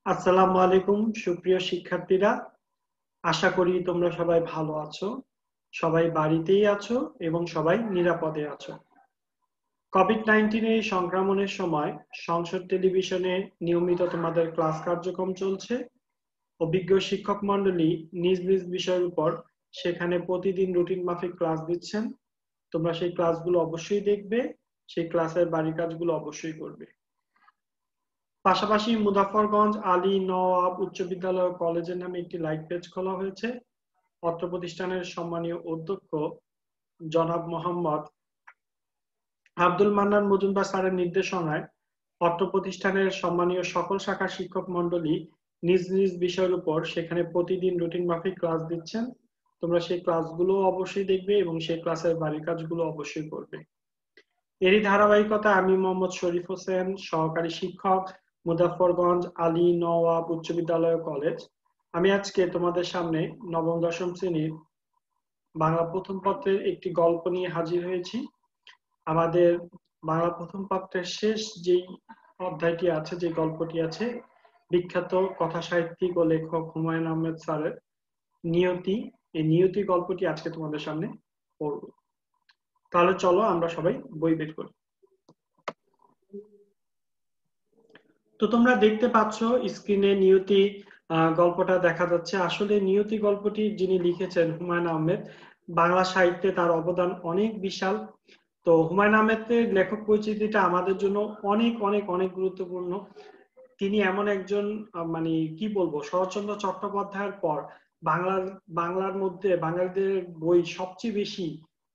আসসালামু আলাইকুম সুপ্রিয় শিক্ষার্থীরা, আশা করি তোমরা সবাই ভালো আছো, সবাই বাড়িতেই আছো এবং সবাই নিরাপদে আছো। কোভিড-19 এই সংক্রমণের সময় সংসদ টেলিভিশনে নিয়মিত তোমাদের ক্লাস কার্যক্রম চলছে। অভিজ্ঞ শিক্ষক মণ্ডলী নিজ নিজ বিষয়ের উপর সেখানে প্রতিদিন রুটিন মাফিক ক্লাস দিচ্ছেন। তোমরা সেই ক্লাসগুলো অবশ্যই দেখবে, সেই ক্লাসের বাড়ির কাজগুলো অবশ্যই করবে। পাশাপাশি মুজাফফরগঞ্জ আলী নওয়াব উচ্চ বিদ্যালয় ও কলেজের নামে একটি লাইভ পেজ খোলা হয়েছে। অত্র প্রতিষ্ঠানের সম্মানীয় অধ্যক্ষ জনাব মোহাম্মদ আব্দুল মান্নান মজুমদার স্যারের নির্দেশনায় অত্র প্রতিষ্ঠানের সম্মানীয় সকল শাখার শিক্ষক মণ্ডলী নিজ নিজ বিষয়ের উপর সেখানে প্রতিদিন রুটিন মাফিক ক্লাস দিচ্ছেন। তোমরা সেই ক্লাসগুলো অবশ্যই দেখবে এবং সেই ক্লাসের বাড়ির কাজগুলো অবশ্যই করবে। এরই ধারাবাহিকতায় আমি মোহাম্মদ শরীফ হোসেন, সহকারী শিক্ষক, মুজাফফরগঞ্জ আলী নওয়াব উচ্চ বিদ্যালয় ও কলেজ। আমি আজকে তোমাদের সামনে নবম দশম শ্রেণীর বাংলা প্রথম পত্রের একটি গল্প নিয়ে হাজির হয়েছি। আমাদের বাংলা প্রথম পত্রের শেষ যেই অধ্যায়টি আছে, যে গল্পটি আছে, বিখ্যাত কথা সাহিত্যিক ও লেখক হুমায়ুন আহমেদ স্যারের নিয়তি। এই নিয়তি গল্পটি আজকে তোমাদের সামনে পড়ব। তাহলে চলো আমরা সবাই বই বের করি। তো তোমরা দেখতে পাচ্ছ স্ক্রিনে নিয়তি গল্পটা দেখা যাচ্ছে। আসলে নিয়তি গল্পটি যিনি লিখেছেন হুমায়ুন আহমেদ, বাংলা সাহিত্যে তার অবদান অনেক বিশাল। তো হুমায়ুন আহমেদের লেখক পরিচিতিটা আমাদের জন্য অনেক অনেক অনেক গুরুত্বপূর্ণ। তিনি এমন একজন মানে কি বলবো, শরৎচন্দ্র চট্টোপাধ্যায়ের পর বাংলার মধ্যে বাঙালিদের বই সবচেয়ে বেশি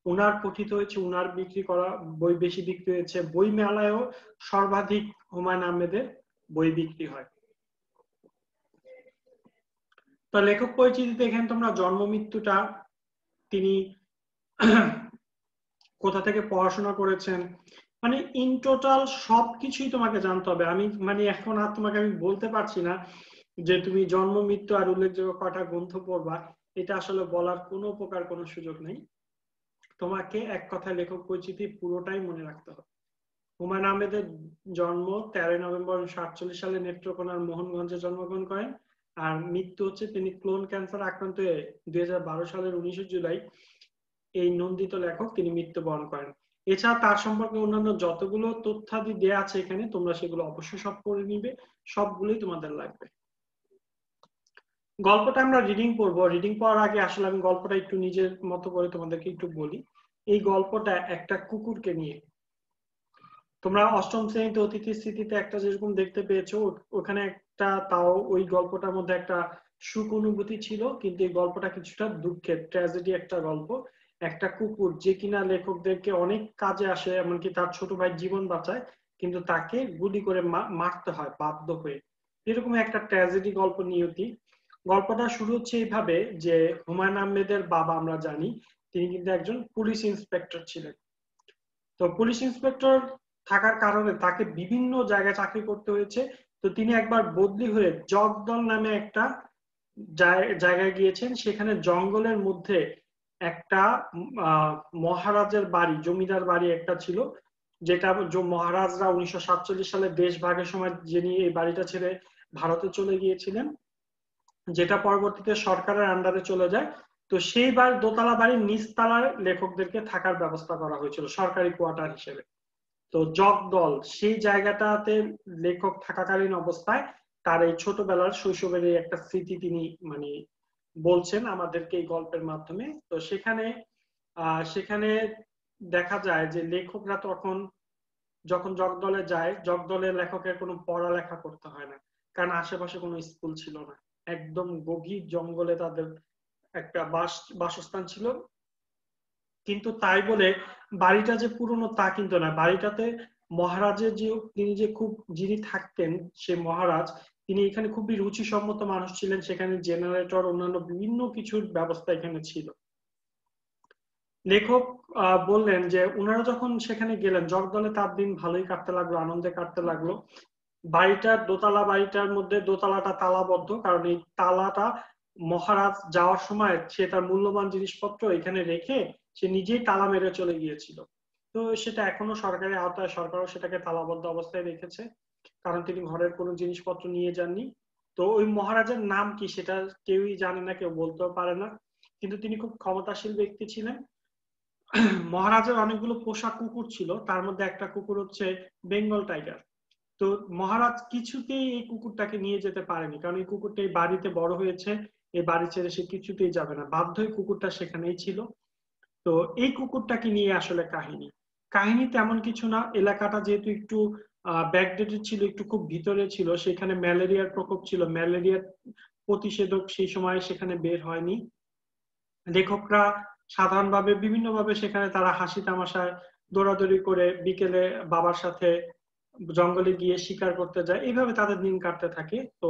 উনার পঠিত হয়েছে, উনার বিক্রি করা বই বেশি বিক্রি হয়েছে। বই মেলায়ও সর্বাধিক হুমায়ুন আহমেদের বই বিক্রি হয়। তো লেখক পরিচিতিতে এখানে তোমরা জন্ম মৃত্যুটা, তিনি কোথা থেকে পড়াশোনা করেছেন, মানে ইন টোটাল সবকিছুই তোমাকে জানতে হবে। আমি মানে এখন আর তোমাকে আমি বলতে পারছি না যে তুমি জন্ম মৃত্যু আর উল্লেখযোগ্য কটা গ্রন্থ পড়বা, এটা আসলে বলার কোনো প্রকার কোনো সুযোগ নেই। তোমাকে এক কথায় লেখক পরিচিতি পুরোটাই মনে রাখতে হবে। হুমায়ুন আহমেদের জন্ম 13 নভেম্বর 1948 সালে নেত্রকোনার মোহনগঞ্জে জন্মগ্রহণ করেন। আর মৃত্যু হচ্ছে, তিনি ক্লোন ক্যান্সার আক্রান্ত হয়ে 2012 সালের 19 জুলাই এই নন্দিত লেখক তিনি মৃত্যুবরণ করেন। এছাড়া তার সম্পর্কে অন্যান্য যতগুলো তথ্যাদি দেয়া আছে এখানে, তোমরা সেগুলো অবশ্যই সব পড়ে নিবে, সবগুলোই তোমাদের লাগবে। গল্পটা আমরা রিডিং পড়বো। রিডিং পড়ার আগে আসলে আমি গল্পটা একটু নিজের মতো করে তোমাদেরকে একটু বলি। এই গল্পটা একটা কুকুরকে নিয়ে। তোমরা অষ্টম শ্রেণীতে অতিথি স্মৃতিতে একটা যেরকম দেখতে পেয়েছো, ওখানে একটা, তাও ওই গল্পটার মধ্যে একটা সুখ অনুভূতি ছিল, কিন্তু এই গল্পটা কিছুটা দুঃখের, ট্র্যাজেডি একটা গল্প। একটা কুকুর যে কিনা লেখকদেরকে অনেক কাজে আসে, এমনকি তার ছোট ভাই জীবন বাঁচায়, কিন্তু তাকে গুলি করে মারতে হয় বাধ্য হয়ে। এরকম একটা ট্র্যাজেডি গল্প নিয়তি। গল্পটা শুরু হচ্ছে এইভাবে যে হুমায়ুন আহমেদের বাবা, আমরা জানি তিনি কিন্তু একজন পুলিশ ইন্সপেক্টর ছিলেন। তো পুলিশ ইন্সপেক্টর থাকার কারণে তাকে বিভিন্ন জায়গায় চাকরি করতে হয়েছে। তো তিনি একবার বদলি হয়ে জগদল নামে একটা জায়গায় গিয়েছেন। সেখানে জঙ্গলের মধ্যে একটা মহারাজের বাড়ি, জমিদার বাড়ি একটা ছিল, যেটা মহারাজরা 1947 সালে দেশ ভাগের সময় যিনি এই বাড়িটা ছেড়ে ভারতে চলে গিয়েছিলেন, যেটা পরবর্তীতে সরকারের আন্ডারে চলে যায়। তো সেই দোতলা বাড়ির নিচতলার লেখকদেরকে থাকার ব্যবস্থা করা হয়েছিল সরকারি কোয়ার্টার হিসেবে। তো জগদল সেই জায়গাটাতে লেখক থাকাকালীন অবস্থায় তার এই ছোটবেলার শৈশবের এই একটা স্মৃতি তিনি মানে বলছেন আমাদেরকে এই গল্পের মাধ্যমে। তো সেখানে দেখা যায় যে লেখকরা তখন যখন জগদলে যায়, জগদলের লেখকের কোনো পড়ালেখা করতে হয় না, কারণ আশেপাশে কোনো স্কুল ছিল না। একদম গভীর জঙ্গলে তাদের একটা বাসস্থান ছিল। কিন্তু তাই বলে বাড়িটা যে পুরনো তা কিন্তু না। বাড়িটাতে মহারাজের যে তিনি যে খুব যিনি থাকতেন, সে মহারাজ, তিনি এখানে খুবই রুচিসম্মত মানুষ ছিলেন। সেখানে জেনারেটর অন্যান্য বিভিন্ন কিছুর ব্যবস্থা এখানে ছিল। লেখক বললেন যে উনারা যখন সেখানে গেলেন, জগদলে তার দিন ভালোই কাটতে লাগলো, আনন্দে কাটতে লাগলো। বাড়িটার দোতলা, বাড়িটার মধ্যে দোতলাটা তালাবদ্ধ, কারণ এই তালাটা মহারাজ যাওয়ার সময় সে তার মূল্যবান জিনিসপত্র এখানে রেখে সে নিজেই তালা মেরে চলে গিয়েছিল। তো সেটা এখনো সরকারি আওতায়, সরকারও সেটাকে তালাবদ্ধ অবস্থায় রেখেছে, কারণ তিনি ঘরের কোনো জিনিসপত্র নিয়ে যাননি। তো ওই মহারাজার নাম কি সেটা কেউই জানে না, কেউ বলতেও পারে না, কিন্তু তিনি খুব ক্ষমতাশীল ব্যক্তি ছিলেন। মহারাজার অনেকগুলো পোষা কুকুর ছিল, তার মধ্যে একটা কুকুর হচ্ছে বেঙ্গল টাইগার। তো মহারাজ কিছুতেই এই কুকুরটাকে নিয়ে যেতে পারেনি, কারণ এই কুকুরটা এই বাড়িতে বড় হয়েছে, এই বাড়ি ছেড়ে সে কিছুতেই যাবে না, বাধ্য হয়ে কুকুরটা সেখানেই ছিল। তো এই কুকুরটাকে নিয়ে আসলে কাহিনী কাহিনী তেমন কিছু না। এলাকাটা যেহেতু একটু ব্যাকডেটেড ছিল, একটু খুব ভিতরে ছিল, সেখানে ম্যালেরিয়ার প্রকোপ ছিল, ম্যালেরিয়ার প্রতিষেধক সেই সময় সেখানে বের হয়নি। লেখকরা সাধারণভাবে বিভিন্নভাবে সেখানে তারা হাসি তামাশায় দৌড়াদৌড়ি করে বিকেলে বাবার সাথে জঙ্গলে গিয়ে শিকার করতে যায়, এইভাবে তাদের দিন কাটতে থাকে। তো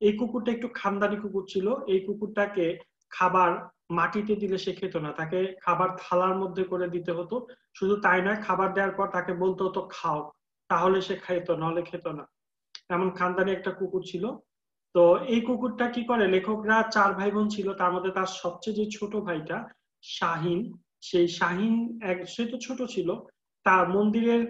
এই কুকুরটা একটু খানদানি কুকুর ছিল। এই কুকুরটাকে খাবার মাটিতে দিলে সে খেত না, তাকে খাবার থালার মধ্যে করে দিতে হতো। শুধু তাই নয়, খাবার দেওয়ার পর তাকে বলতে হতো খাও, তাহলে সে খাইতো, নাহলে খেত না। এমন খানদানি একটা কুকুর ছিল। তো এই কুকুরটা কি করে, লেখকরা 4 ভাই বোন ছিল, তার মধ্যে তার সবচেয়ে যে ছোট ভাইটা শাহিন, সেই শাহিন সে তো ছোট ছিল। তার মন্দিরের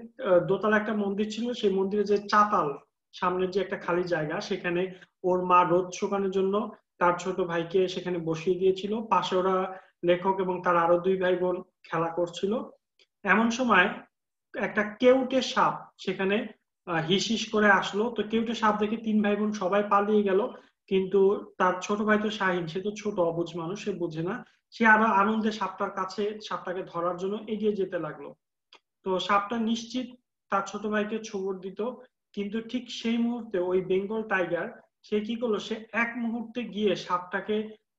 দোতলা একটা মন্দির ছিল, সেই মন্দিরে যে চাতাল, সামনের যে একটা খালি জায়গা, সেখানে ওর মা রোদ শুকানোর জন্য তার ছোট ভাইকে সেখানে বসিয়ে দিয়েছিল। পাশে ওরা লেখক এবং তার আরো 2 ভাই বোন খেলা করছিল। এমন সময় একটা কেউটে সাপ সেখানে হিস হিস করে আসলো। তো কেউটে সাপ দেখে 3 ভাই বোন সবাই পালিয়ে গেল, কিন্তু তার ছোট ভাই তো শাহিন, সে তো ছোট অবুঝ মানুষ, সে বুঝে না। সে আরো আনন্দে সাপটার কাছে, সাপটাকে ধরার জন্য এগিয়ে যেতে লাগলো। তো সাপটা নিশ্চিত তার ছোট ভাইকে ছোবড় দিত, কিন্তু ঠিক সেই মুহূর্তে ওই বেঙ্গল টাইগার সে কি করলো, সে এক মুহূর্তে গিয়ে সাপটাকে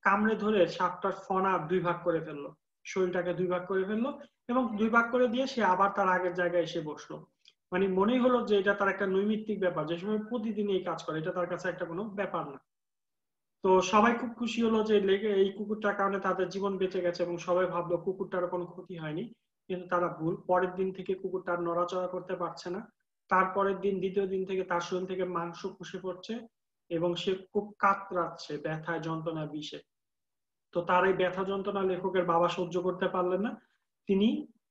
কামড়ে ধরে সাপটার ফনা 2 ভাগ করে ফেললো, শরীরটাকে 2 ভাগ করে ফেললো, এবং 2 ভাগ করে দিয়ে সে আবার তার আগের জায়গায় এসে বসলো। মানে মনেই হলো যে এটা তার একটা নৈমিত্তিক ব্যাপার, যে সময় প্রতিদিন এই কাজ করে, এটা তার কাছে একটা কোনো ব্যাপার না। তো সবাই খুব খুশি হলো যে এই কুকুরটার কারণে তাদের জীবন বেঁচে গেছে, এবং সবাই ভাবলো কুকুরটার কোনো ক্ষতি হয়নি। কিন্তু তারা ভুল, পরের দিন থেকে কুকুরটা নড়াচড়া করতে পারছে না। তারপরের দিন, দ্বিতীয় দিন থেকে তার শরীর থেকে মাংস খসে পড়ছে, এবং সে খুব কাতরাচ্ছে ব্যথায়, যন্ত্রণা, বিষে। তো তার এই ব্যথা যন্ত্রণা লেখকের বাবা সহ্য করতে পারলেন না, তিনি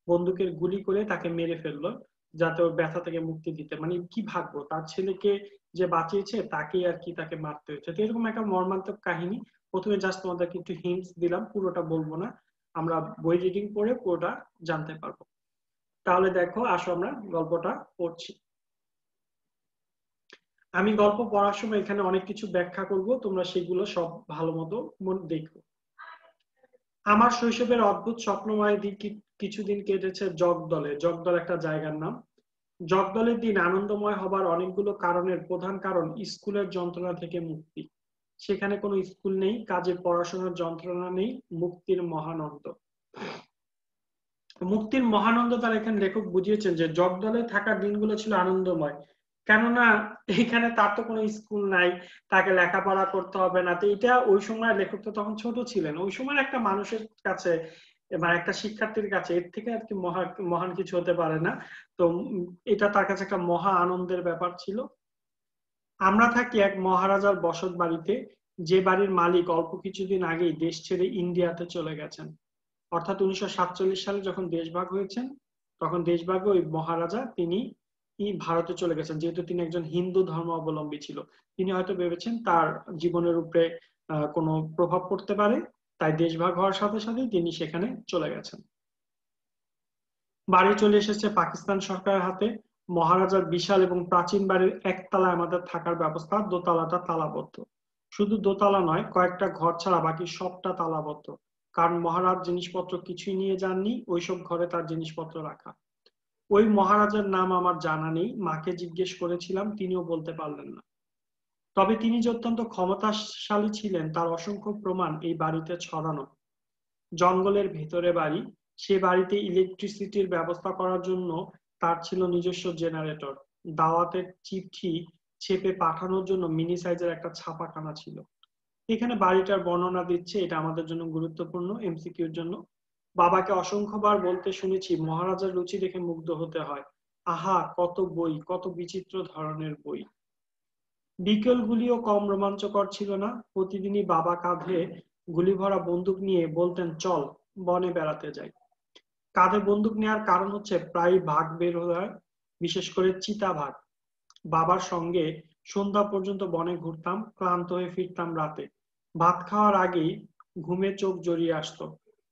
বন্দুকের গুলি করে তাকে মেরে ফেললো, যাতে ওর ব্যথা থেকে মুক্তি দিতে। মানে কি ভাগ্য, তার ছেলেকে যে বাঁচিয়েছে তাকেই আর কি তাকে মারতে হয়েছে। তো এরকম একটা মর্মান্তিক কাহিনী। প্রথমে জাস্ট তোমাদেরকে একটু হিন্টস দিলাম, পুরোটা বলবো না, আমরা বই রিডিং পড়ে পুরোটা জানতে পারবো। তাহলে দেখো, আসো আমরা গল্পটা পড়ছি। আমি গল্প পড়ার সময় এখানে অনেক কিছু ব্যাখ্যা করব, তোমরা সেগুলো সব ভালো মতো দেখো। আমার শৈশবের অদ্ভুত স্বপ্নময় দিন কিছুদিন কেটেছে জগদলে। জগদল একটা জায়গার নাম। জগদলের দিন আনন্দময় হবার অনেকগুলো কারণের প্রধান কারণ স্কুলের যন্ত্রণা থেকে মুক্তি। সেখানে কোনো স্কুল নেই, কাজে পড়াশোনার যন্ত্রণা নেই, মুক্তির মহানন্দ। মুক্তির মহানন্দ তার এখানে লেখক বুঝিয়েছেন যে জগদলে থাকার দিনগুলো ছিল আনন্দময়, কেননা এখানে তার তো কোনো স্কুল নাই, তাকে লেখাপড়া করতে হবে না। তো এটা ওই সময়, লেখক তো তখন ছোট ছিলেন, ওই সময় একটা মানুষের কাছে, মানে একটা শিক্ষার্থীর কাছে এর থেকে আর কি মহান কিছু হতে পারে না। তো এটা তার কাছে একটা মহা আনন্দের ব্যাপার ছিল। আমরা থাকি এক মহারাজার বসত বাড়িতে, যে বাড়ির মালিক অল্প কিছুদিন আগেই দেশ ছেড়ে ইন্ডিয়াতে চলে গেছেন। অর্থাৎ 1947 সালে যখন দেশভাগ হয়েছেন, তখন দেশভাগে ওই মহারাজা তিনি ভারতে চলে গেছেন। যেহেতু তিনি একজন হিন্দু ধর্ম অবলম্বী ছিল, তিনি হয়তো ভেবেছেন তার জীবনের উপরে কোনো প্রভাব পড়তে পারে, তাই দেশভাগ হওয়ার সাথে সাথে তিনি সেখানে চলে গেছেন। বাড়ি চলে এসেছে পাকিস্তান সরকারের হাতে। মহারাজার বিশাল এবং প্রাচীন বাড়ির একতলায় আমাদের থাকার ব্যবস্থা, দোতলাটা তালাবদ্ধ। শুধু দোতলা নয়, কয়েকটা ঘর ছাড়া বাকি সবটা তালাবদ্ধ, কারণ মহারাজ জিনিসপত্র কিছুই নিয়ে যাননি, ওইসব ঘরে তার জিনিসপত্র রাখা। ওই মহারাজার নাম আমার জানা নেই, মাকে জিজ্ঞেস করেছিলাম, তিনিও বলতে পারলেন না। তবে তিনি যে অত্যন্ত ক্ষমতাশালী ছিলেন তার অসংখ্য প্রমাণ এই বাড়িতে ছড়ানো। জঙ্গলের ভেতরে বাড়ি, সে বাড়িতে ইলেকট্রিসিটির ব্যবস্থা করার জন্য তার ছিল নিজস্ব জেনারেটর। দাওয়াতের চিঠি ছেপে পাঠানোর জন্য মিনি সাইজের একটা ছাপাখানা ছিল। এখানে বাড়িটার বর্ণনা দিচ্ছে, এটা আমাদের জন্য গুরুত্বপূর্ণ এমসিকিউর জন্য। বাবাকে অসংখ্যবার বলতে শুনেছি, মহারাজার রুচি দেখে মুগ্ধ হতে হয়। আহা, কত বই, কত বিচিত্র ধরনের বই। বিকেলগুলিও কম রোমাঞ্চকর ছিল না। প্রতিদিনই বাবা কাঁধে গুলি ভরা বন্দুক নিয়ে বলতেন, চল বনে বেড়াতে যাই। কাঁধে বন্দুক নেওয়ার কারণ হচ্ছে প্রায় বাঘ বের হয়, বিশেষ করে চিতা বাঘ। বাবার সঙ্গে সন্ধ্যা পর্যন্ত বনে ঘুরতাম, ক্লান্ত হয়ে ফিরতাম রাতে। ভাত খাওয়ার আগেই ঘুমে চোখ জড়িয়ে আসতো।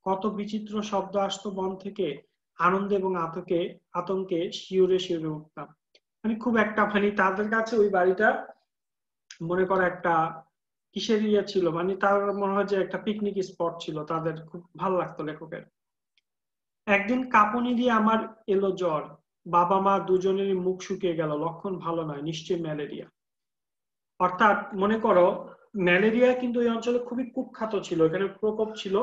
কত বিচিত্র শব্দ আসতো বন থেকে, আনন্দে এবং আতঙ্কে শিউরে শিউরে উঠতাম। মানে খুব একটা মানে তাদের কাছে ওই বাড়িটা মনে করো একটা কিসের ইয়ে ছিল, মানে তার মনে হয় যে একটা পিকনিক স্পট ছিল, তাদের খুব ভালো লাগতো লেখকের। একদিন কাঁপুনি দিয়ে আমার এলো জ্বর। বাবা মা দুজনেরই মুখ শুকিয়ে গেল, লক্ষণ ভালো নয়, নিশ্চয়ই ম্যালেরিয়া। অর্থাৎ মনে করো ম্যালেরিয়া কিন্তু এই অঞ্চলে খুবই কুখ্যাত ছিল, এখানে প্রকোপ ছিল।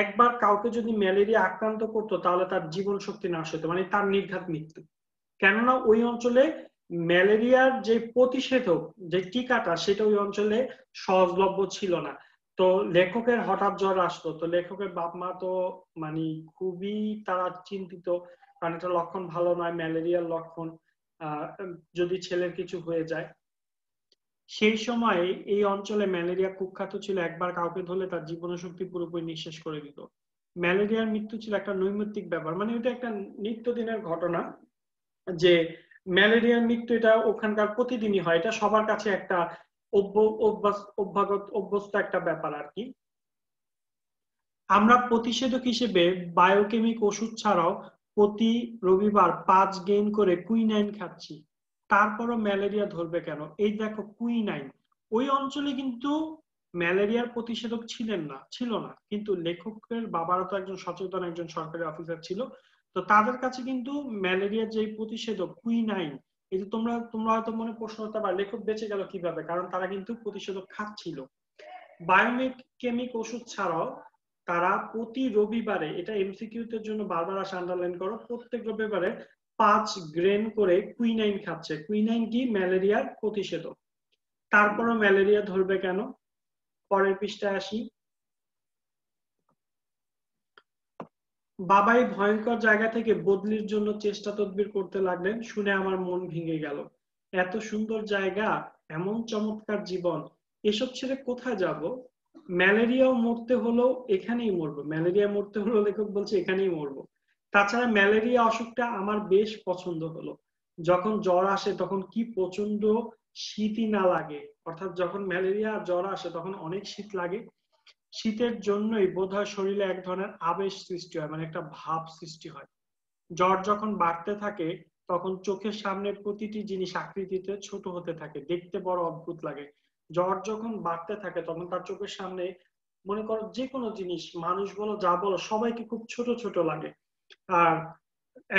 একবার কাউকে যদি ম্যালেরিয়া আক্রান্ত করতো তাহলে তার জীবন শক্তি নাশ হতো, মানে তার নির্ঘাত মৃত্যু। কেননা ওই অঞ্চলে ম্যালেরিয়ার যে প্রতিষেধক, যে টিকাটা, সেটা ওই অঞ্চলে সহজলভ্য ছিল না। তো লেখকের হঠাৎ জ্বর আসতো, তো লেখকের বাপ মা তো মানে খুবই তারা চিন্তিত, কারণ এটা লক্ষণ ভালো নয়, ম্যালেরিয়ার লক্ষণ, আহ যদি ছেলের কিছু হয়ে যায়। সেই সময় এই অঞ্চলে ম্যালেরিয়া কুখ্যাত ছিল, একবার কাউকে ধরলে তার জীবনশক্তি পুরোপুরি নিঃশেষ করে দিত। ম্যালেরিয়ার মৃত্যু ছিল একটা নৈমিত্তিক ব্যাপার, মানে এটা একটা নিত্যদিনের ঘটনা যে ম্যালেরিয়ার মৃত্যু, এটা ওখানকার প্রতিদিনই হয়, এটা সবার কাছে একটা অভ্যস্ত একটা ব্যাপার আর কি। আমরা প্রতিষেধক হিসেবে বায়োকেমিক ওষুধ ছাড়াও প্রতি রবিবার 5 গেইন করে কুইনাইন খাচ্ছি, তারপরও ম্যালেরিয়া ধরবে কেন? এই দেখো কুইনাইন। ওই অঞ্চলে কিন্তু ম্যালেরিয়ার প্রতিষেধক ছিল না, কিন্তু লেখকের বাবারা তো একজন সচেতন একজন সরকারি অফিসার ছিল, তো তাদের কাছে কিন্তু ম্যালেরিয়ার যে প্রতিষেধক কুইনাইন, এই যে তোমরা তোমরা হয়তো মনে প্রশ্ন হতে পারে লেখক বেঁচে গেল কিভাবে, কারণ তারা কিন্তু প্রতিষেধক খাচ্ছিল। বায়োকেমিক ওষুধ ছাড়াও তারা প্রতি রবিবারে, এটা এমসিকিউ এর জন্য বারবার আসে, আন্ডারলাইন করো, প্রত্যেক রবিবারে 5 গ্রেন করে কুইনাইন খাচ্ছে। কুইনাইন কি? ম্যালেরিয়ার প্রতিষেধক। তারপরও ম্যালেরিয়া ধরবে কেন? পরের পৃষ্ঠায় আসি। বাবাই ভয়ঙ্কর জায়গা থেকে বদলির জন্য চেষ্টা তদবির করতে লাগলেন, শুনে আমার মন ভেঙে গেল। এত সুন্দর জায়গা, এমন চমৎকার জীবন, এসব ছেড়ে কোথায় যাব? ম্যালেরিয়াও মরতে হলো এখানেই মরবো, ম্যালেরিয়া মরতে হলো লেখক বলছে এখানেই মরবো। তাছাড়া ম্যালেরিয়া অসুখটা আমার বেশ পছন্দ হলো। যখন জ্বর আসে তখন কি প্রচন্ড শীতই না লাগে, অর্থাৎ যখন ম্যালেরিয়া জ্বর আসে তখন অনেক শীত লাগে। শীতের জন্যই বোধহয় শরীরে এক ধরনের আবেশ সৃষ্টি হয়, মানে একটা ভাব সৃষ্টি হয়। জ্বর যখন বাড়তে থাকে তখন চোখের সামনে প্রতিটি জিনিস আকৃতিতে ছোট হতে থাকে, দেখতে বড় অদ্ভুত লাগে। জ্বর যখন বাড়তে থাকে তখন তার চোখের সামনে মনে করো যে কোনো জিনিস, মানুষ বলো যা বলো, সবাইকে খুব ছোট ছোট লাগে। আর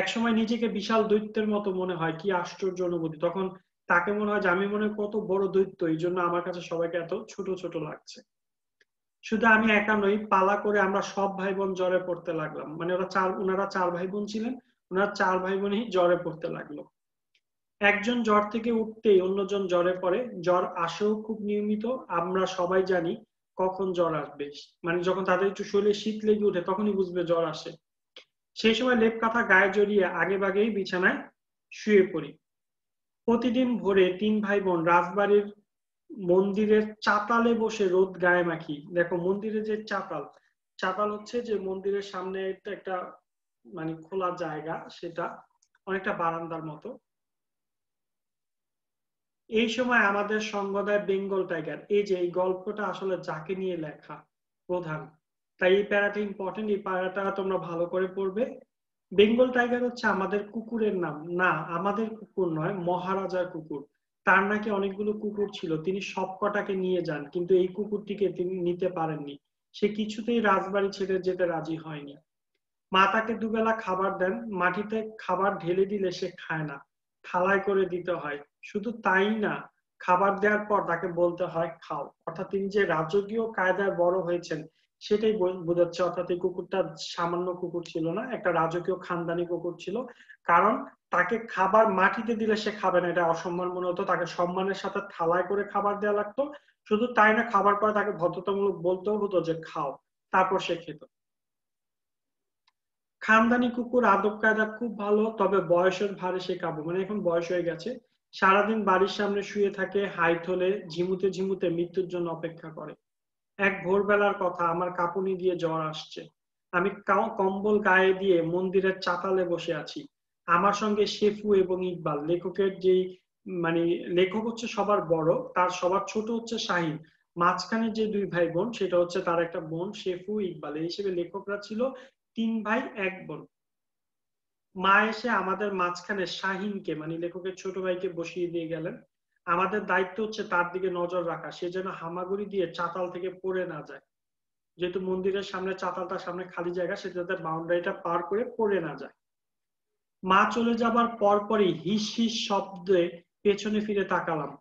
একসময় নিজেকে বিশাল দৈত্যের মতো মনে হয়, কি আশ্চর্য অনুভূতি। তখন তাকে মনে হয় যে আমি মনে হয় কত বড় দৈত্য, এই জন্য আমার কাছে সবাইকে এত ছোট ছোট লাগছে। শুধু আমি একা নই, পালা করে আমরা সব ভাই বোন জ্বরে পড়তে লাগলাম, মানে ওনারা 4 ভাই বোন ছিলেন, ওনারা 4 ভাই বোনই জ্বরে পড়তে লাগলো। একজন জ্বর থেকে উঠতেই অন্যজন জ্বরে পড়ে, জ্বর আসেও খুব নিয়মিত। আমরা সবাই জানি কখন জ্বর আসবে, মানে যখন তাদের একটু শরীরে শীত লেগে উঠে তখনই বুঝবে জ্বর আসে। সেই সময় লেপ কাঁথা গায়ে জড়িয়ে আগে ভাগেই বিছানায় শুয়ে পড়ি। প্রতিদিন ভোরে 3 ভাই বোন রাজবাড়ির মন্দিরের চাতালে বসে রোদ গায়ে মাখি। দেখো মন্দিরে যে চাতাল, চাতাল হচ্ছে যে মন্দিরের সামনে একটা মানে খোলা জায়গা, সেটা অনেকটা বারান্দার মতো। এই সময় আমাদের সঙ্গ দেয় বেঙ্গল টাইগার। এই যে এই গল্পটা আসলে যাকে নিয়ে লেখা প্রধান, তাই এই প্যারাটা ইম্পর্টেন্ট, এই প্যারাটা তোমরা ভালো করে পড়বে। বেঙ্গল টাইগার হচ্ছে আমাদের কুকুরের নাম না, আমাদের কুকুর নয়, মহারাজার কুকুর। তার নাকি অনেকগুলো কুকুর ছিল, তিনি সবকটাকে নিয়ে যান, কিন্তু এই কুকুরটিকে তিনি নিতে পারেননি। সে কিছুতেই রাজবাড়ি ছেড়ে যেতে রাজি হয়নি। মা তাকে দুবেলা খাবার দেন, মাটিতে খাবার ঢেলে দিলে সে খায় না, থালায় করে দিতে হয়। শুধু তাই না, খাবার দেওয়ার পর তাকে বলতে হয় খাও। অর্থাৎ তিনি যে রাজকীয় কায়দায় বড় হয়েছেন সেটাই বোঝাচ্ছে। অর্থাৎ এই কুকুরটা সামান্য কুকুর ছিল না, একটা রাজকীয় খানদানি কুকুর ছিল। কারণ তাকে খাবার মাটিতে দিলে সে খাবে না, এটা অসম্মান মনে হতো, তাকে সম্মানের সাথে থালায় করে খাবার দেওয়া লাগতো। শুধু তাই না, খাবার পরে তাকে ভদ্রতামূলক বলতেও হতো যে খাও, তারপর সে খেত। খানদানি কুকুর আদব কায়দা খুব ভালো, তবে বয়সের ভারে সে কাবু, মানে এখন বয়স হয়ে গেছে। সারাদিন বাড়ির সামনে শুয়ে থাকে, হাই তোলে, ঝিমুতে ঝিমুতে মৃত্যুর জন্য অপেক্ষা করে। এক ভোরবেলার কথা, আমার কাঁপুনি দিয়ে জ্বর আসছে। আমি কম্বল গায়ে দিয়ে মন্দিরের চাতালে বসে আছি। আমার সঙ্গে শেফু এবং ইকবাল, লেখকের যেই মানে লেখক হচ্ছে সবার বড়, তার সবার ছোট হচ্ছে শাহিন, মাঝখানে যে দুই ভাই বোন সেটা হচ্ছে তার একটা বোন শেফু, ইকবাল। এই হিসেবে লেখকরা ছিল 3 ভাই 1 বোন। মা এসে আমাদের মাঝখানে শাহিনকে মানে লেখকের ছোট ভাইকে বসিয়ে দিয়ে গেলেন। আমাদের দায়িত্ব হচ্ছে তার দিকে নজর রাখা, সে যেন হামাগুড়ি দিয়ে চাতাল থেকে পড়ে না যায়। যেহেতু মন্দিরের সামনে চাতালটার সামনে খালি জায়গা, সে যাতে বাউন্ডারিটা পার করে পড়ে না যায়। মা চলে যাবার পরপরই হিস হিস শব্দে পেছনে ফিরে তাকালাম।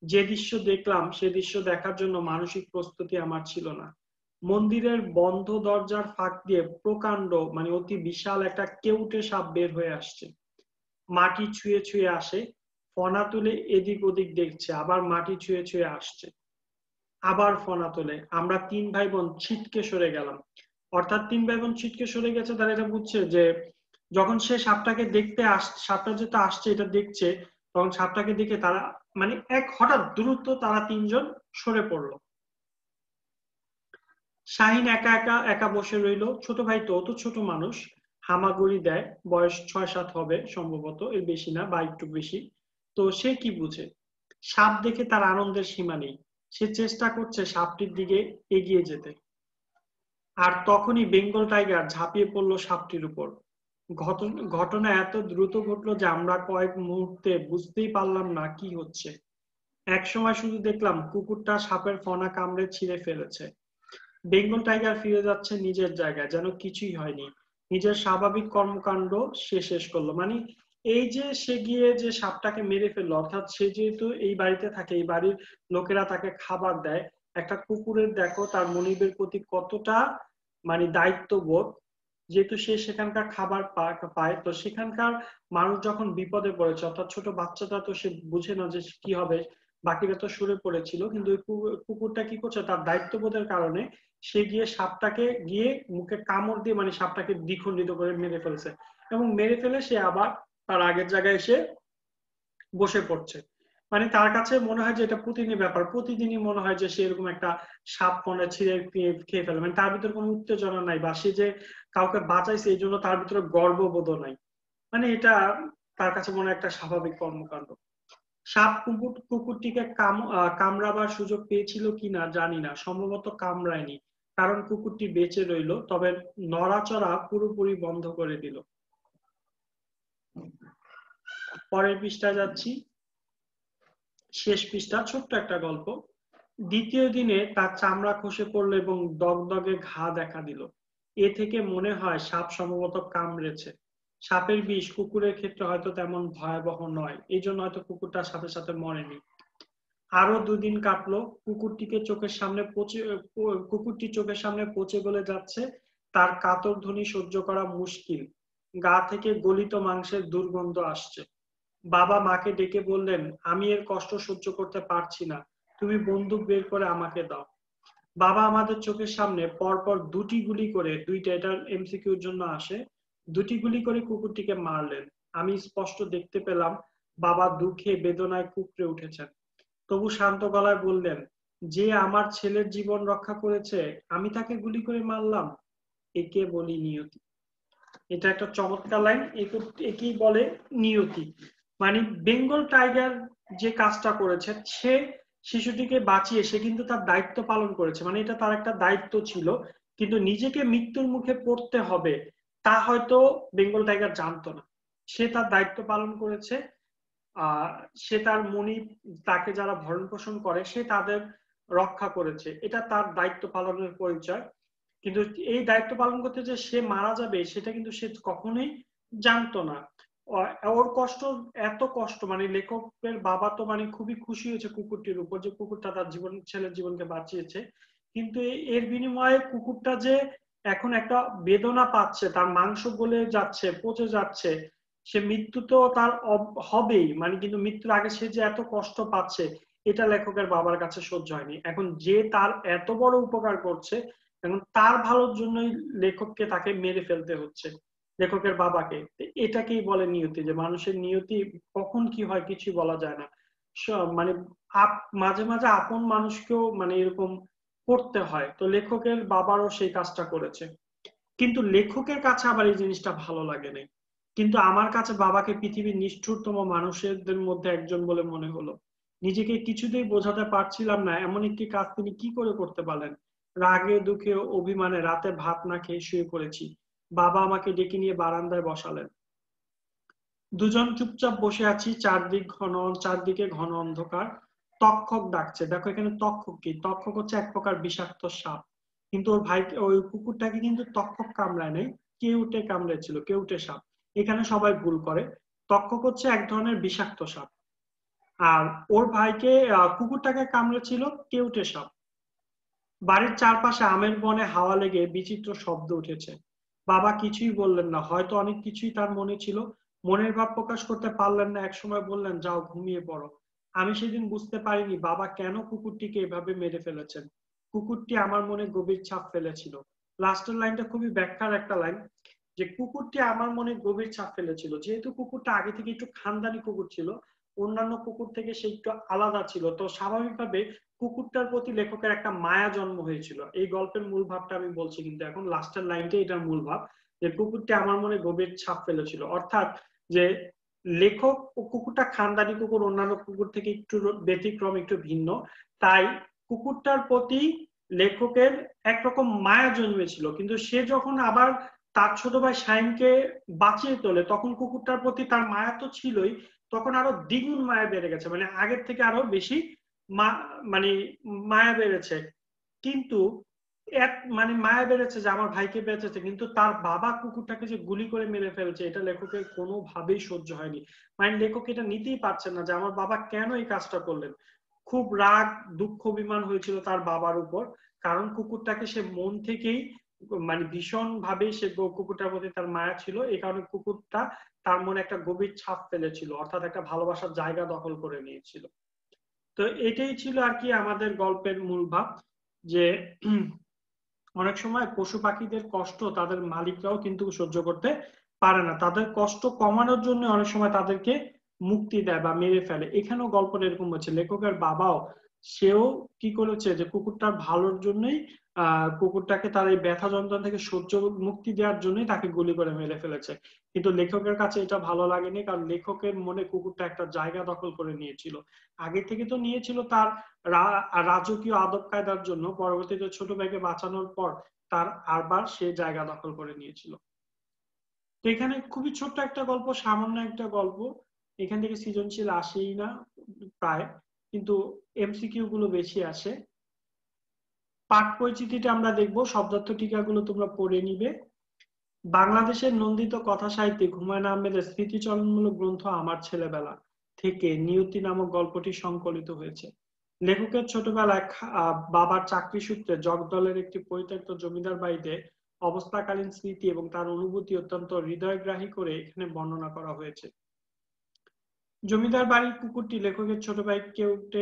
যে দৃশ্য দেখলাম সে দৃশ্য দেখার জন্য মানসিক প্রস্তুতি আমার ছিল না। মন্দিরের বন্ধ দরজার ফাঁক দিয়ে প্রকাণ্ড মানে অতি বিশাল একটা কেউটে সাপ বের হয়ে আসছে। মাটি ছুঁয়ে ছুঁয়ে আসে, ফনা তুলে এদিক ওদিক দেখছে, আবার মাটি ছুঁয়ে ছুঁয়ে আসছে, আবার ফনা তোলে। আমরা 3 ভাই বোন ছিটকে সরে গেলাম। অর্থাৎ 3 ভাই বোন ছিটকে সরে গেছে, তারা এটা বুঝছে যে যখন সে সাপটাকে দেখতে সাপটা যেটা আসছে এটা দেখছে, তখন সাপটাকে দেখে তারা মানে হঠাৎ দ্রুত তারা 3জন সরে পড়লো। শাহিন একা একা একা বসে রইলো। ছোট ভাই তো অত ছোট মানুষ, হামাগুড়ি দেয়, বয়স 6-7 হবে সম্ভবত, এর বেশি না বা একটু বেশি। তো সে কি বুঝে? সাপ দেখে তার আনন্দের সীমা নেই। সে চেষ্টা করছে সাপটির দিকে এগিয়ে যেতে। আর তখনই বেঙ্গল টাইগার ঝাঁপিয়ে পড়লো সাপটির উপর। ঘটনা এত দ্রুত ঘটলো যে আমরা কয়েক মুহূর্তে বুঝতেই পারলাম না কি হচ্ছে। এক সময় শুধু দেখলাম কুকুরটা সাপের ফনা কামড়ে ছিঁড়ে ফেলেছে। বেঙ্গল টাইগার ফিরে যাচ্ছে নিজের জায়গায়, যেন কিছুই হয়নি। নিজের স্বাভাবিক কর্মকাণ্ড সে শেষ করলো। মানে এই যে সে গিয়ে যে সাপটাকে মেরে ফেললো, অর্থাৎ সে যেহেতু এই বাড়িতে থাকে, এই বাড়ির লোকেরা তাকে খাবার দেয়, একটা কুকুরের দেখো তার মনিবের প্রতি কতটা মানে দায়িত্ববোধ। যেহেতু সে সেখানকার খাবার পায়, তো সেখানকার মানুষ যখন বিপদে পড়েছে, অর্থাৎ ছোট বাচ্চাটা তো সে বুঝে না যে কি হবে, বাকিরা তো সরে পড়েছিল, কিন্তু ওই কুকুরটা কি করছে তার দায়িত্ববোধের কারণে সে গিয়ে সাপটাকে গিয়ে মুখে কামড় দিয়ে মানে সাপটাকে দ্বিখণ্ডিত করে মেরে ফেলছে। এবং মেরে ফেলে সে আবার তার আগের জায়গায় এসে বসে পড়ছে। মানে তার কাছে মনে হয় যে এটা প্রতিদিনের ব্যাপার, প্রতিদিনই মনে হয় যে সে এরকম একটা সাপ ফোনে ছিঁড়ে খেয়ে ফেলে। মানে তার ভিতরে কোনো উত্তেজনা নাই, বা সে যে কাউকে বাঁচাইছে এই জন্য তার ভিতরে গর্ববোধ নাই। মানে এটা তার কাছে মনে হয় একটা স্বাভাবিক কর্মকাণ্ড। সাপ কুকুরটিকে কামড়াবার সুযোগ পেয়েছিল কিনা জানি না, সম্ভবত কামড়ায়নি, কারণ কুকুরটি বেঁচে রইল, তবে নড়াচড়া পুরোপুরি বন্ধ করে দিল। পরের পৃষ্ঠায় যাচ্ছি, শেষ পৃষ্ঠা, ছোট্ট একটা গল্প। দ্বিতীয় দিনে তার চামড়া খসে পড়লো এবং দগদগে ঘা দেখা দিল। এ থেকে মনে হয় সাপ সম্ভবত কামড়েছে। সাপের বিষ কুকুরের ক্ষেত্রে হয়তো তেমন ভয়াবহ নয়, এই জন্য হয়তো কুকুরটার সাথে সাথে মরেনি। আরো 2 দিন কাটলো। কুকুরটি চোখের সামনে পচে গলে যাচ্ছে, তার কাতর ধ্বনি সহ্য করা মুশকিল। গা থেকে গলিত মাংসের দুর্গন্ধ আসছে। বাবা মাকে ডেকে বললেন, আমি এর কষ্ট সহ্য করতে পারছি না, তুমি বন্দুক বের করে আমাকে দাও। বাবা আমাদের চোখের সামনে পরপর 2টি গুলি করে, দুইটা এটার এমসিকিউর জন্য আসে, 2টি গুলি করে কুকুরটিকে মারলেন। আমি স্পষ্ট দেখতে পেলাম বাবা দুঃখে বেদনায় কুঁকড়ে উঠেছেন। তবু শান্ত গলায় বললেন, যে আমার ছেলের জীবন রক্ষা করেছে আমি তাকে গুলি করে মারলাম, একে বলি নিয়তি। এটা একটা চমৎকার লাইন, একেই বলে নিয়তি। মানে বেঙ্গল টাইগার যে কাজটা করেছে, সে শিশুটিকে বাঁচিয়ে সে কিন্তু তার দায়িত্ব পালন করেছে, মানে এটা তার একটা দায়িত্ব ছিল। কিন্তু নিজেকে মৃত্যুর মুখে পড়তে হবে তা হয়তো বেঙ্গল টাইগার জানতো না। সে তার দায়িত্ব পালন করেছে। সে তার মনিব, তাকে যারা ভরণ পোষণ করে সে তাদের রক্ষা করেছে, এটা তার দায়িত্ব পালনের পরিচয়। কিন্তু এই দায়িত্ব পালন করতে যে সে মারা যাবে সেটা কিন্তু সে কখনোই জানতো না। ওর কষ্ট, এত কষ্ট, মানে লেখকের বাবা তো মানে খুবই খুশি হয়েছে কুকুরটির উপর, যে কুকুরটা তার ছেলের জীবনকে বাঁচিয়েছে। কিন্তু এর বিনিময়ে কুকুরটা যে এখন একটা বেদনা পাচ্ছে, তার মাংস গলে যাচ্ছে, পচে যাচ্ছে, সে মৃত্যু তো তার হবেই, মানে কিন্তু মৃত্যুর আগে সে যে এত কষ্ট পাচ্ছে এটা লেখকের বাবার কাছে সহ্য হয়নি। এখন যে তার এত বড় উপকার করছে, এখন তার ভালোর জন্যই লেখককে তাকে মেরে ফেলতে হচ্ছে, লেখকের বাবাকে। এটাকেই বলে নিয়তি, যে মানুষের নিয়তি কখন কি হয় কিছুই বলা যায় না। মানে মাঝে মাঝে আপন মানুষকেও মানে এরকম করতে হয়, তো লেখকের বাবারও সেই কাজটা করেছে। কিন্তু লেখকের কাছে আবার এই জিনিসটা ভালো লাগে না। কিন্তু আমার কাছে বাবাকে পৃথিবীর নিষ্ঠুরতম মানুষদের মধ্যে একজন বলে মনে হলো। নিজেকে কিছুতেই বোঝাতে পারছিলাম না এমন একটি কাজ তিনি কি করে করতে পারলেন। রাগে দুঃখে অভিমানে রাতে ভাত না খেয়ে শুয়ে পড়েছি। বাবা আমাকে ডেকে নিয়ে বারান্দায় বসালেন। দুজন চুপচাপ বসে আছি, চারদিকে ঘন অন্ধকার। তক্ষক ডাকছে। দেখো এখানে তক্ষক কি, তক্ষক হচ্ছে এক প্রকার বিষাক্ত সাপ। কিন্তু ওর ভাই, ওই কুকুরটাকে কিন্তু তক্ষক কামড়ায় নাই, কেউটে কামড়েছিল, কেউটে সাপ। এখানে সবাই ভুল করে। তক্ষক হচ্ছে এক ধরনের বিষাক্ত সাপ। আর ওর ভাইকে, কুকুরটাকে কামড়েছিল কেউটে সাপ। বাড়ির চারপাশে আমের বনে হাওয়া লেগে বিচিত্র শব্দ উঠেছে। বাবা কিছুই বললেন না, হয়তো অনেক কিছুই তার মনে ছিল। মনের ভাব প্রকাশ করতে পারলেন না, একসময় বললেন, যাও ঘুমিয়ে পড়ো। আমি সেদিন বুঝতে পারিনি বাবা কেন কুকুরটিকে এভাবে মেরে ফেলেছেন। কুকুরটি আমার মনে গভীর ছাপ ফেলেছিল। লাস্টের লাইনটা খুবই ব্যাখ্যার একটা লাইন, যে কুকুরটি আমার মনে গভীর ছাপ ফেলেছিল। যেহেতু কুকুরটা আগে থেকে একটু খানদানি কুকুর ছিল, অন্যান্য কুকুর থেকে সে একটু আলাদা ছিল, তো স্বাভাবিকভাবে কুকুরটার প্রতি লেখকের একটা মায়া জন্ম হয়েছিল। এই গল্পের মূল ভাবটা আমি বলছি, কিন্তু এখন লাস্টের লাইনটাই এটার মূল ভাব, যে কুকুরটি আমার মনে গভীর ছাপ ফেলেছিল। অর্থাৎ যে লেখক ও কুকুরটা খানদানি কুকুর, অন্যান্য কুকুর থেকে একটু ব্যতিক্রম, একটু ভিন্ন, তাই কুকুরটার প্রতি লেখকের একরকম মায়া জন্মেছিল। কিন্তু সে যখন আবার তার ছোট ভাই শাহিনকে বাঁচিয়ে তোলে, তখন কুকুরটার প্রতি তার মায়া তো ছিলই, তখন আরো দ্বিগুণ মায়া বেড়ে গেছে, মানে আগের থেকে আরো বেশি মানে মায়া বেড়েছে। কিন্তু মানে মায়া বেড়েছে যে আমার ভাইকে বেঁচেছে, কিন্তু তার বাবা কুকুরটাকে যে গুলি করে মেরে ফেলছে, এটা লেখকের কোনোভাবেই সহ্য হয়নি। মানে লেখক এটা নিতেই পারছেন না যে আমার বাবা কেন এই কাজটা করলেন। খুব রাগ দুঃখ অভিমান হয়েছিল তার বাবার উপর, কারণ কুকুরটাকে সে মন থেকেই, মানে ভীষণ ভাবে সে কুকুরটার প্রতি তার মায়া ছিল, এই কারণে কুকুরটা তার মনে একটা গভীর ছাপ ফেলেছিল, অর্থাৎ একটা ভালোবাসার জায়গা দখল করে নিয়েছিল। তো এটাই ছিল আর কি আমাদের গল্পের মূল ভাব, যে অনেক সময় পশু পাখিদের কষ্ট তাদের মালিকরাও কিন্তু সহ্য করতে পারে না, তাদের কষ্ট কমানোর জন্য অনেক সময় তাদেরকে মুক্তি দেয় বা মেরে ফেলে। এখানেও গল্পটা এরকম হচ্ছে, লেখকের বাবাও, সেও কি করেছে যে কুকুরটার ভালোর জন্যই, কুকুরটাকে তার এই ব্যথা যন্ত্রণা থেকে সহ্য মুক্তি দেওয়ার জন্যই তাকে গুলি করে মেরে ফেলেছে। কিন্তু লেখকের কাছে এটা ভালো লাগেনি, কারণ লেখকের মনে কুকুরটা একটা জায়গা দখল করে নিয়েছিল। আগে থেকে তো নিয়েছিল তার রাজকীয় আদব কায়দার জন্য, পরবর্তীতে ছোট ভাইকে বাঁচানোর পর তার আবার সে জায়গা দখল করে নিয়েছিল। তো এখানে খুবই ছোট্ট একটা গল্প, সামান্য একটা গল্প, এখান থেকে সৃজনশীল আসেই না প্রায়, কিন্তু এমসিকিউ গুলো বেশি আসে। পাঠ পরিচিতিটা আমরা দেখবো, শব্দার্থ টিকাগুলো তোমরা পড়ে নিবে। বাংলাদেশের নন্দিত কথা সাহিত্যিক হুমায়ুন আহমেদের স্মৃতিচারণমূলক গ্রন্থ আমার ছেলেবেলা থেকে নিয়তি নামক গল্পটি সংকলিত হয়েছে। লেখকের ছোটবেলায় বাবার চাকরি সূত্রে জগদলের একটি পরিত্যক্ত জমিদার বাড়িতে অবস্থাকালীন স্মৃতি এবং তার অনুভূতি অত্যন্ত হৃদয়গ্রাহী করে এখানে বর্ণনা করা হয়েছে। জমিদার বাড়ির কুকুরটি লেখকের ছোট ভাই কেউটে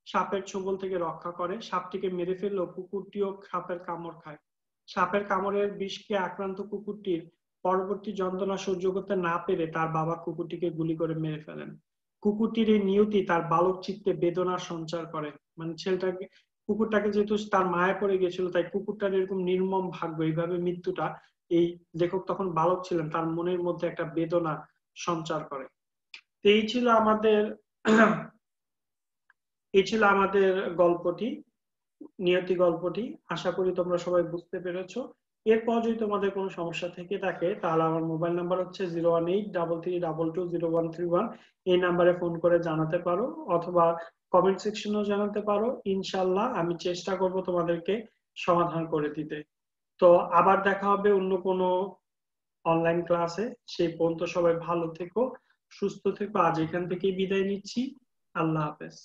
সাপের ছোবল থেকে রক্ষা করে। সাপটিকে মেরে ফেললেও কুকুরটিও সাপের কামড় খায়। সাপের কামড়ের বিষকে আক্রান্ত কুকুরটির পরবর্তী যন্ত্রণা সহ্য করতে না পেরে তার বাবা কুকুরটিকে গুলি করে মেরে ফেলেন। কুকুরটির এই নিয়তি তার বালক চিত্তে বেদনার সঞ্চার করে। মানে ছেলেটাকে, কুকুরটাকে যেহেতু তার মায়া পড়ে গেছিল, তাই কুকুরটার এরকম নির্মম ভাগ্য, এইভাবে মৃত্যুটা, এই লেখক তখন বালক ছিলেন, তার মনের মধ্যে একটা বেদনা সঞ্চার করে। এই ছিল আমাদের এই ছিল আমাদের গল্পটি, নিয়তি গল্পটি। আশা করি তোমরা সবাই বুঝতে পেরেছো। এরপর যদি তোমাদের কোনো সমস্যা থেকে থাকে, তাহলে আমার মোবাইল নাম্বার হচ্ছে 01833220131। এই নাম্বারে ফোন করে জানাতে পারো, অথবা কমেন্ট সেকশনেও জানাতে পারো। ইনশাল্লাহ আমি চেষ্টা করব তোমাদেরকে সমাধান করে দিতে। তো আবার দেখা হবে অন্য কোনো অনলাইন ক্লাসে। সেই পর্যন্ত সবাই ভালো থেকো, সুস্থ থেকো। আজ এখান থেকেই বিদায় নিচ্ছি। আল্লাহ হাফেজ।